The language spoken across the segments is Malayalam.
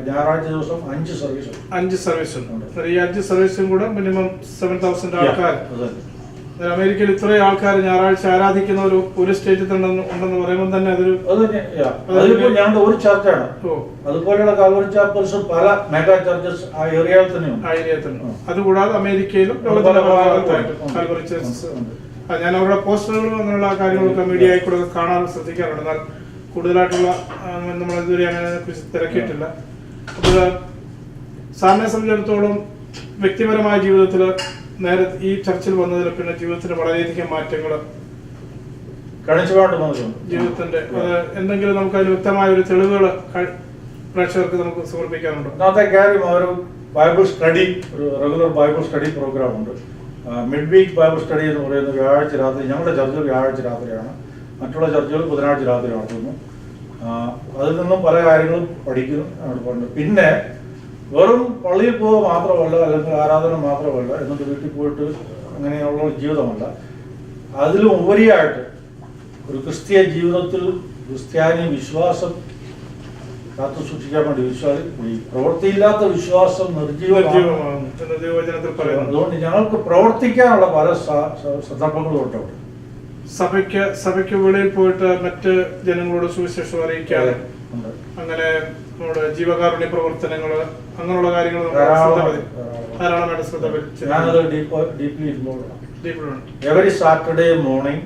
ഞായറാഴ്ച ദിവസം 5 സർവീസ് ഉണ്ട്. 5 സർവീസ് ഉണ്ട്. ഈ 5 സർവീസും കൂടെ മിനിമം 7,000 ആൾക്കാർ. അമേരിക്കയിൽ ഇത്രയും ആൾക്കാർ ഞായറാഴ്ച ആരാധിക്കുന്ന ഒരു സ്റ്റേറ്റിൽ തന്നെ ഉണ്ടെന്ന് പറയുമ്പോൾ തന്നെ അതൊരു ഞങ്ങളുടെ ഒരു ചർച്ചാണ്. അതുപോലെയുള്ള കാൽവറി ചാപ്പൽസും പല മെഗാ ചർച്ചസ് ആ ഏരിയയിൽ തന്നെയുണ്ട്. അതുകൂടാതെ അമേരിക്കയിലും കാൽവറി ചർച്ചസ്. ഞാൻ അവരുടെ പോസ്റ്ററുകളും അങ്ങനെയുള്ള കാര്യങ്ങളൊക്കെ മീഡിയയിൽ കൂടെ കാണാൻ ശ്രദ്ധിക്കാറുണ്ട്. എന്നാൽ കൂടുതലായിട്ടുള്ള നമ്മൾ ഇതുവരെ അങ്ങനെ കുറിച്ച് തിരക്കിയിട്ടില്ല. അപ്പോൾ സാറിനെ സംബന്ധിച്ചിടത്തോളം വ്യക്തിപരമായ ജീവിതത്തിൽ നേരെ ഈ ചർച്ചിൽ വന്നതിൽ പിന്നെ ജീവിതത്തിന് വളരെയധികം മാറ്റങ്ങൾ ജീവിതത്തിന്റെ എന്തെങ്കിലും നമുക്ക് അതിന് വ്യക്തമായ ഒരു തെളിവുകൾ പ്രേക്ഷകർക്ക് നമുക്ക് സമർപ്പിക്കാനുണ്ട്. ഒന്നാമത്തെ കാര്യം ഒരു ബൈബിൾ സ്റ്റഡി, ഒരു റെഗുലർ ബൈബിൾ സ്റ്റഡി പ്രോഗ്രാം ഉണ്ട്. മിഡ് വീക്ക് ബൈബിൾ സ്റ്റഡി എന്ന് പറയുന്നത് വ്യാഴാഴ്ച രാത്രി, ഞങ്ങളുടെ ചർച്ചിൽ വ്യാഴാഴ്ച രാത്രിയാണ്, മറ്റുള്ള ചർച്ചുകൾ ബുധനാഴ്ച രാത്രി നടത്തുന്നു. അതിൽ നിന്നും പല കാര്യങ്ങളും പഠിക്കുന്നു. പിന്നെ വെറും പള്ളിയിൽ പോവുക മാത്രമല്ല, അല്ലെങ്കിൽ ആരാധന മാത്രമല്ല, എന്നിട്ട് വീട്ടിൽ പോയിട്ട് അങ്ങനെയുള്ള ജീവിതമല്ല. അതിലും ഉപരിയായിട്ട് ഒരു ക്രിസ്തീയ ജീവിതത്തിൽ ക്രിസ്ത്യാനി വിശ്വാസം കാത്തു സൂക്ഷിക്കാൻ വേണ്ടി പ്രവൃത്തിയില്ലാത്ത വിശ്വാസം നിർജീവമാണ്. അതുകൊണ്ട് ഞങ്ങൾക്ക് പ്രവർത്തിക്കാനുള്ള പല സന്ദർഭങ്ങളും ഉണ്ട്. സഭയ്ക്ക് വെളിയിൽ പോയിട്ട് മറ്റ് ജനങ്ങളോട് സുവിശേഷം അറിയിക്കാതെ അങ്ങനെ നമ്മുടെ ജീവകാരുണ്യ പ്രവർത്തനങ്ങള് അങ്ങനെയുള്ള കാര്യങ്ങൾ ധാരാളമായിട്ട് ശ്രദ്ധ എവറി സാറ്റർഡേ മോർണിംഗ്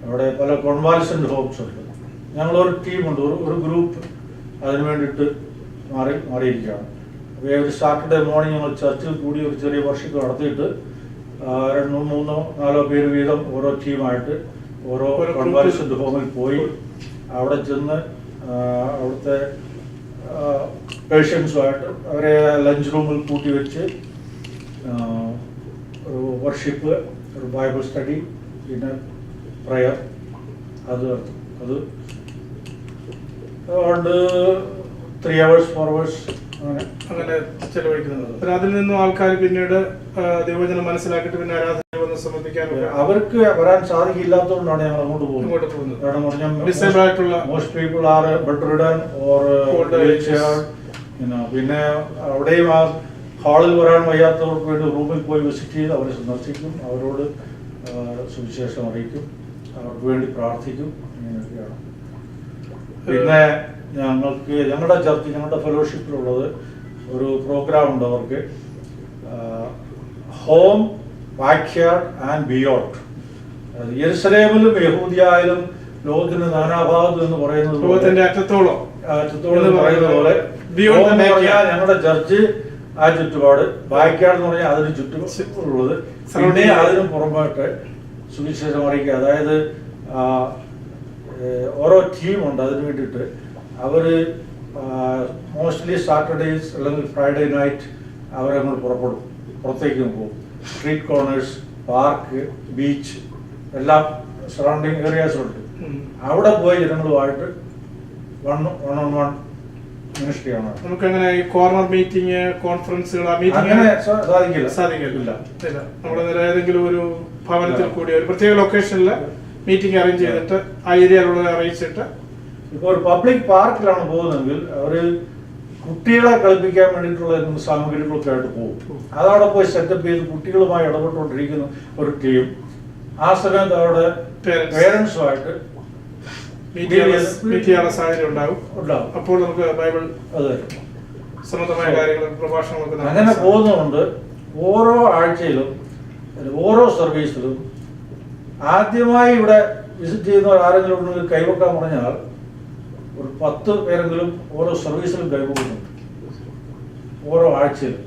അവിടെ പല കോൺവാലസന്റ് ഹോംസ് ഉണ്ട്. ഞങ്ങളൊരു ടീമുണ്ട്, ഒരു ഗ്രൂപ്പ് അതിനു വേണ്ടിയിട്ട് മാറിയിരിക്കുകയാണ്. അപ്പോൾ എവറി സാറ്റർഡേ മോർണിംഗ് ഞങ്ങൾ ചർച്ചിൽ കൂടി ഒരു ചെറിയ വർഷിപ്പ് നടത്തിയിട്ട് 2, 3, 4 പേര് വീതം ഓരോ ടീമായിട്ട് ഓരോ കോൺവാലസന്റ് ഹോമിൽ പോയി അവിടെ ചെന്ന് അവിടുത്തെ പേഷ്യൻസുമായിട്ട് അവരെ ലഞ്ച് റൂമിൽ കൂട്ടി വെച്ച് ഒരു വർഷിപ്പ്, ഒരു ബൈബിൾ സ്റ്റഡി, പിന്നെ പ്രയർ അത് അതുകൊണ്ട് 3 hours 4 hours അങ്ങനെ ചെലവഴിക്കുന്നത്. അതിൽ നിന്നും ആൾക്കാർ പിന്നീട് ദൈവവചനം മനസ്സിലാക്കിയിട്ട് പിന്നെ ആരാധന വന്ന് സമർപ്പിക്കാറുണ്ട്. അവർക്ക് വരാൻ സാധിക്കില്ലാത്തതുകൊണ്ടാണ് ഞങ്ങൾ അങ്ങോട്ട് പോകുന്നത്. കാരണം പറഞ്ഞാൽ most people are bed ridden or wheelchair. പിന്നെ അവിടെയും ആ ഹാളിൽ വരാൻ വയ്യാത്തവർക്ക് വേണ്ടി റൂമിൽ പോയി വിസിറ്റ് ചെയ്ത് അവരെ സന്ദർശിക്കും, അവരോട് സുവിശേഷം അറിയിക്കും, അവർക്ക് വേണ്ടി പ്രാർത്ഥിക്കും. ഇങ്ങനെയൊക്കെയാണ്. പിന്നെ ഞങ്ങളുടെ ചർച്ച്, ഞങ്ങളുടെ ഫെലോഷിപ്പിലുള്ളത് ഒരു പ്രോഗ്രാം ഉണ്ട്. അവർക്ക് ഹോം, ബാക്ക്യാർഡ് ആൻഡ് ബിയോണ്ട്. യെരുശലേമിലും യഹൂദിയയിലും ലോകത്തിന്റെ നാനാഭാഗത്ത് എന്ന് പറയുന്നത് അറ്റത്തോളം പറയുന്നത് പോലെ ഞങ്ങളുടെ ചർച്ച് ആ ചുറ്റുപാട്, ബാക്ക്യാർഡ് എന്ന് പറഞ്ഞാൽ അതിന് ചുറ്റുമുള്ളത്, പിന്നെ അതിനും പുറമായിട്ട് സുവിശേഷം അറിയിക്കുക. അതായത് ഓരോ ടീമുണ്ട് അതിന് വേണ്ടിയിട്ട്. അവർ മോസ്റ്റ്ലി സാറ്റർഡേസ് അല്ലെങ്കിൽ ഫ്രൈഡേ നൈറ്റ് അവരങ്ങോട്ട് പുറത്തേക്ക് പോകും. സ്ട്രീറ്റ് കോർണേഴ്സ്, പാർക്ക്, ബീച്ച് എല്ലാം സറൗണ്ടിങ് ഏരിയാസ് ഉണ്ട്. അവിടെ പോയി ജനങ്ങളുമായിട്ട് വൺ ഓൺ വൺ മിനിസ്ട്രി ആണ്. നമുക്കങ്ങനെ ഈ കോർണർ മീറ്റിംഗ്, കോൺഫറൻസുകൾ അങ്ങനെ സാധിക്കില്ല. നമ്മുടെ ഏതെങ്കിലും ഒരു ഭവനത്തിൽ കൂടി ഒരു പ്രത്യേക ലൊക്കേഷനിൽ മീറ്റിംഗ് അറേഞ്ച് ചെയ്തിട്ട് ആ ഏരിയയിലുള്ളവരെ അറിയിച്ചിട്ട്. ഇപ്പോൾ ഒരു പബ്ലിക് പാർക്കിലാണ് പോകുന്നതെങ്കിൽ അവർ കുട്ടികളെ കളിപ്പിക്കാൻ വേണ്ടിയിട്ടുള്ള സാമഗ്രികളൊക്കെ ആയിട്ട് പോകും. അതവിടെ പോയി സെറ്റപ്പ് ചെയ്ത് കുട്ടികളുമായി ഇടപെട്ടുകൊണ്ടിരിക്കുന്ന ഒരു ടീം. ആ സമയത്ത് അവിടെ പേരൻസുമായിട്ട് സാഹചര്യം ഉണ്ടാവും. അപ്പോൾ നമുക്ക് ബൈബിൾ സംബന്ധമായ കാര്യങ്ങൾ, പ്രഭാഷണങ്ങളൊക്കെ അങ്ങനെ പോകുന്നുണ്ട്. ഓരോ ആഴ്ചയിലും ഓരോ സർവീസിലും ആദ്യമായി ഇവിടെ വിസിറ്റ് ചെയ്യുന്നവർ ആരെങ്കിലും ഉണ്ടെങ്കിൽ കൈവെക്കാൻ പറഞ്ഞാൽ ഒരു 10 പേരെങ്കിലും ഓരോ സർവീസിലും കൈവെക്കുന്നുണ്ട്, ഓരോ ആഴ്ചയിലും.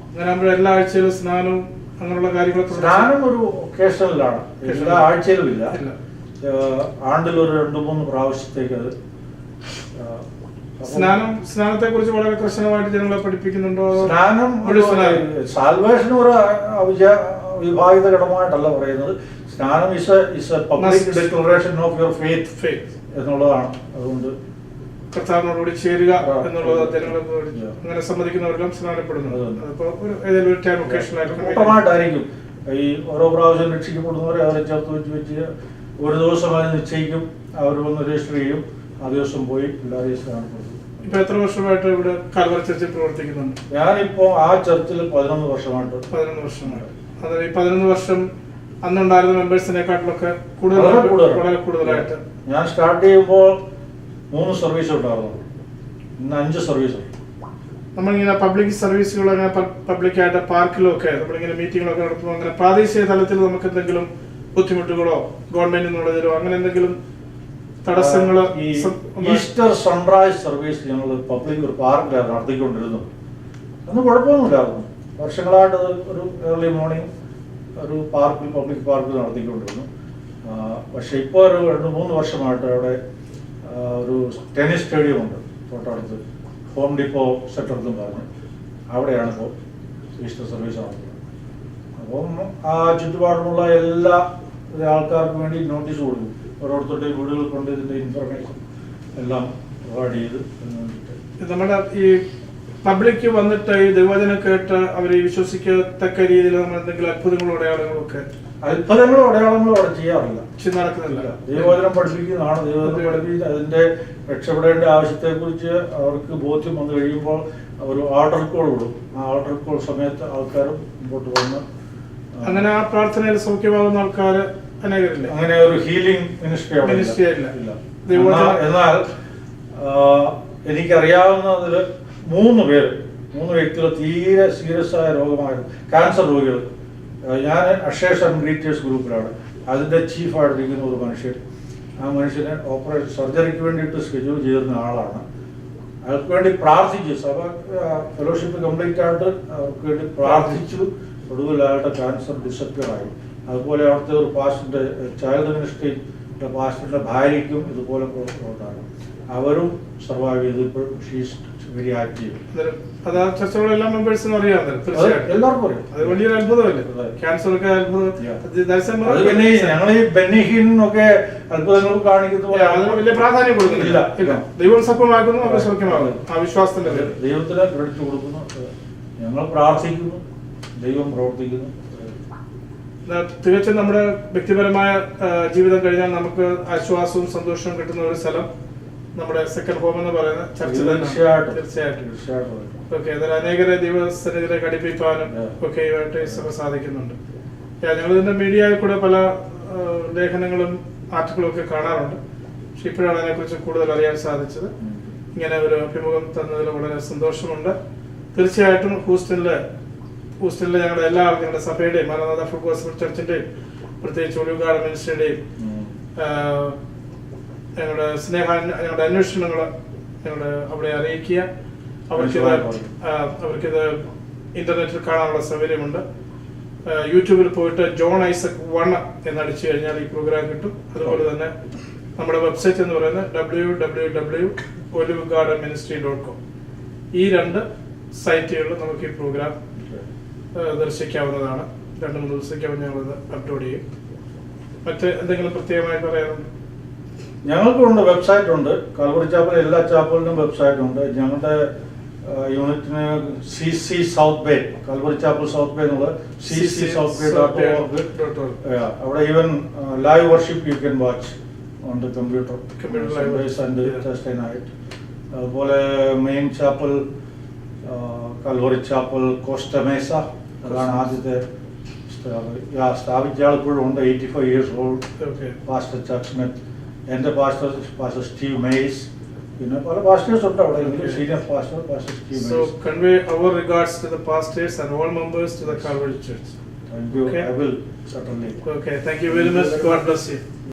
അങ്ങനെ എല്ലാ ആഴ്ചയിലും സ്നാനവും അങ്ങനെയുള്ള കാര്യങ്ങളൊക്കെ. സ്നാനം ഒരു ഒക്കേഷനിലാണ്, എല്ലാ ആഴ്ചയിലും ഇല്ല. ആണ്ടിൽ ഒരു 2-3 പ്രാവശ്യത്തേക്ക് അത്. സ്നാനത്തെ കുറിച്ച് വളരെ കർശനമായിട്ട് ജനങ്ങളെ പഠിപ്പിക്കുന്നുണ്ടോ? സ്നാനം സാൽവേഷൻ ഒരു വിഭാഗിത ഘടകമായിട്ടല്ല പറയുന്നത്. സ്നാനം is A public declaration of your faith എന്നുള്ളതാണ്. അതുകൊണ്ട് കർത്താവിനോടുകൂടി ചേരുക എന്നുള്ളത് ജനങ്ങളെ അങ്ങനെ സമ്മതിക്കുന്നവരെല്ലാം സ്നാനപ്പെടുന്നത്. കൂട്ടമായിട്ടായിരിക്കും ഈ ഓരോ പ്രാവശ്യം രക്ഷിക്കപ്പെടുന്നവരെ അവരെ ചേർത്ത് വെച്ച് ഒരു ദിവസം അത് നിശ്ചയിക്കും. അവർ വന്ന് രജിസ്റ്റർ ചെയ്യും. ആ ദിവസം പോയി എല്ലാവരെയും സ്നാനപ്പെടുത്തും. ഇപ്പൊ എത്ര വർഷമായിട്ട് ഇവിടെ കാൽവറി ചർച്ചിൽ പ്രവർത്തിക്കുന്നുണ്ട്? ഞാനിപ്പോ ആ ചർച്ചിൽ 11 വർഷമായിട്ട്. 11 വർഷമായിട്ട്. അതായത് ഈ 11 വർഷം അന്നുണ്ടായിരുന്ന മെമ്പേഴ്സിനെക്കാട്ടിലൊക്കെ വളരെ കൂടുതലായിട്ട്. ഞാൻ സ്റ്റാർട്ട് ചെയ്യുമ്പോൾ 3 സർവീസ് ഉണ്ടായിരുന്നു, ഇന്ന് 5 സർവീസ്. നമ്മളിങ്ങനെ പബ്ലിക് സർവീസുകൾ അങ്ങനെ പബ്ലിക്കായിട്ട് പാർക്കിലൊക്കെ നമ്മളിങ്ങനെ മീറ്റിങ്ങുകളൊക്കെ നടത്തുമ്പോൾ അങ്ങനെ പ്രാദേശിക തലത്തിൽ നമുക്ക് എന്തെങ്കിലും ബുദ്ധിമുട്ടുകളോ ഗവൺമെന്റിൽ നിന്നുള്ളതിലോ അങ്ങനെ എന്തെങ്കിലും തടസ്സങ്ങളോ? ഈസ്റ്റർ സൺറൈസ് സർവീസ് ഞങ്ങൾ പബ്ലിക് ഒരു പാർക്കിലാണ് നടത്തിക്കൊണ്ടിരുന്നു. ഒന്നും കുഴപ്പമൊന്നുമില്ലായിരുന്നു. വർഷങ്ങളായിട്ട് ഒരു ഏർലി മോർണിംഗ് ഒരു പാർക്കിൽ, പബ്ലിക് പാർക്കിൽ നടത്തിക്കൊണ്ടിരുന്നു. പക്ഷെ ഇപ്പോൾ ഒരു 2-3 വർഷമായിട്ട് അവിടെ ഒരു ടെന്നീസ് സ്റ്റേഡിയം ഉണ്ട് തൊട്ടടുത്ത്, ഹോം ഡിപ്പോ സെറ്റർത്തും പറഞ്ഞ് അവിടെയാണ് ഇപ്പോൾ ഈസ്റ്റർ സർവീസ് നടത്തുന്നത്. അപ്പം ആ ചുറ്റുപാടുമുള്ള എല്ലാ ആൾക്കാർക്കും വേണ്ടി നോട്ടീസ് കൊടുക്കും. ഓരോരുത്തരുടെ വീടുകൾ കൊണ്ട് ഇതിൻ്റെ ഇൻഫർമേഷൻ എല്ലാം പ്രൊവൈഡ് ചെയ്ത് നമ്മുടെ ഈ പബ്ലിക് വന്നിട്ട് ഈ ദൈവവചനം കേട്ട് അവരെ വിശ്വസിക്കത്തക്ക രീതിയിൽ നമ്മൾ എന്തെങ്കിലും അത്ഭുതങ്ങളോ അടയാളങ്ങളോ അവിടെ ചെയ്യാറില്ല, നടക്കുന്നില്ല. ദൈവവചനം പഠിപ്പിക്കുന്നതാണ്. ദൈവവചനം പഠിപ്പിച്ച് അതിന്റെ രക്ഷപ്പെടേണ്ട ആവശ്യത്തെ കുറിച്ച് അവർക്ക് ബോധ്യം വന്നു കഴിയുമ്പോൾ ഒരു ആൾട്ടർ കോൾ വിടും. ആ ആൾട്ടർ കോൾ സമയത്ത് ആൾക്കാരും മുമ്പോട്ട് വന്ന് അങ്ങനെ ആ പ്രാർത്ഥനയിൽ സൗഖ്യമാകുന്ന ആൾക്കാർ അനേകരില്ല. അങ്ങനെ ഒരു ഹീലിംഗ് മിനിസ്ട്രി ഇല്ല. എന്നാൽ എനിക്കറിയാവുന്നതിൽ 3 വ്യക്തികൾ തീരെ സീരിയസ് ആയ രോഗമായിരുന്നു, ക്യാൻസർ രോഗികൾ. ഞാൻ അക്ഷേഷ് ആൻഡ് ഗ്രീറ്റേഴ്സ് ഗ്രൂപ്പിലാണ് അതിൻ്റെ ചീഫായിട്ടിരിക്കുന്ന ഒരു മനുഷ്യൻ. ആ മനുഷ്യനെ ഓപ്പറേഷൻ സർജറിക്ക് വേണ്ടിയിട്ട് ഷെഡ്യൂൾ ചെയ്തിരുന്ന ആളാണ്. അയാൾക്ക് വേണ്ടി പ്രാർത്ഥിച്ചു, സഭ ഫെലോഷിപ്പ് കംപ്ലീറ്റ് ആയിട്ട് അവർക്ക് വേണ്ടി പ്രാർത്ഥിച്ചു. ഒടുവിൽ അയാളുടെ ക്യാൻസർ ഡിസപ്പിയർ ആയി. അതുപോലെ അവിടുത്തെ ഒരു പാസ്റ്ററിൻ്റെ ചൈൽഡ് മിനിസ്ട്രിയുടെ പാസ്റ്ററിൻ്റെ ഭാര്യയ്ക്കും ഇതുപോലെ ഉണ്ടാകും. അവരും സർവൈവ് ചെയ്ത് ഇപ്പോൾ ഷീസ് വെരി ആക്റ്റീവ്. അത് ആ ചർച്ചകളെല്ലാം മെമ്പേഴ്സിനും അറിയാം, എല്ലാവർക്കും അറിയാം. അത് വലിയൊരു അത്ഭുതമല്ലേ? ക്യാൻസർ ഒക്കെ ഞങ്ങൾ ഈ ബെന്നിഹിനൊക്കെ അത്ഭുതങ്ങൾ കാണിക്കുന്ന പോലെ വലിയ പ്രാധാന്യം കൊടുക്കുന്നില്ല. ദൈവം സഫലമാക്കുന്നു, അവർ സൗഖ്യമാകുന്നു. ആ വിശ്വാസത്തിന്റെ ദൈവത്തിന് ക്രെഡിറ്റ് കൊടുക്കുന്നു. ഞങ്ങൾ പ്രാർത്ഥിക്കുന്നു, ദൈവം പ്രവർത്തിക്കുന്നു. തികച്ചും നമ്മുടെ വ്യക്തിപരമായ ജീവിതം കഴിഞ്ഞാൽ നമുക്ക് ആശ്വാസവും സന്തോഷവും കിട്ടുന്ന ഒരു സ്ഥലം നമ്മുടെ സെക്കൻഡ് ഹോം എന്ന് പറയുന്ന ചർച്ച തീർച്ചയായിട്ടും. ഓക്കെ, അതിൽ അനേകരെ ദൈവസന്നിധിയിലേക്ക് അടുപ്പിക്കാനും ഒക്കെ ഇവർക്ക് സാധിക്കുന്നുണ്ട്. ഞങ്ങൾ ഇതിന്റെ മീഡിയയിൽ കൂടെ പല ലേഖനങ്ങളും ആർട്ടിക്കിളും ഒക്കെ കാണാറുണ്ട്. പക്ഷെ ഇപ്പോഴാണ് അതിനെക്കുറിച്ച് കൂടുതൽ അറിയാൻ സാധിച്ചത്. ഇങ്ങനെ ഒരു അഭിമുഖം തന്നതിൽ വളരെ സന്തോഷമുണ്ട്. തീർച്ചയായിട്ടും ഹൂസ്റ്റണിലെ ഞങ്ങളുടെ എല്ലാ ഞങ്ങളുടെ സഭയുടെയും മാനനാഥ ഫുൾ ഗോസ്പൽ ചർച്ചിന്റെയും പ്രത്യേകിച്ച് ഒലിവുകാട് മിനിസ്ട്രിയുടെയും ഞങ്ങളുടെ അന്വേഷണങ്ങൾ ഞങ്ങളുടെ അവിടെ അറിയിക്കുക. അവർക്കിത് ഇന്റർനെറ്റിൽ കാണാനുള്ള സൗകര്യമുണ്ട്. യൂട്യൂബിൽ പോയിട്ട് ജോൺ ഐസക് 1 എന്നടിച്ചു കഴിഞ്ഞാൽ ഈ പ്രോഗ്രാം കിട്ടും. അതുപോലെ തന്നെ നമ്മുടെ വെബ്സൈറ്റ് എന്ന് പറയുന്നത് www.olivegardenministry.com. ഈ 2 സൈറ്റുകളിൽ നമുക്ക് ഈ പ്രോഗ്രാം ദർശിക്കാവുന്നതാണ്. 2-3 ദിവസത്തേക്ക് ഞങ്ങളത് അപ്ലോഡ് ചെയ്യും. മറ്റ് എന്തെങ്കിലും പ്രത്യേകമായി പറയാനുണ്ട്? ഞങ്ങൾക്കുണ്ട്, വെബ്സൈറ്റ് ഉണ്ട്. കാൽവറി ചാപ്പൽ എല്ലാ ചാപ്പലിനും വെബ്സൈറ്റ് ഉണ്ട്. ഞങ്ങളുടെ യൂണിറ്റിന് CC south bay, Calvary chapel south bay എന്നുള്ള ccsouthbay.org. അവിടെ even live worship you can watch on the computer and Thursday night. അതുപോലെ മെയിൻ ചാപ്പൽ കാൽവറി ചാപ്പൽ കോസ്റ്റമേസ, അതാണ് ആദ്യത്തെ സ്ഥാപിച്ച ആൾ ഇപ്പോഴും ഉണ്ട്. 85 years old. പാസ്റ്റർ ചക്ക് സ്മിത്ത്, എൻ്റെ പാസ്റ്റർ സ്റ്റീവ് മെയ്സ്, പിന്നെ പല പാസ്റ്റേഴ്സ് ഉണ്ട് അവിടെ. Senior pastor Steve maze. So convey our regards to the pastors and all members to the Calvary Church. Thank you. Okay. I will certainly. Okay, thank you very much. God bless you.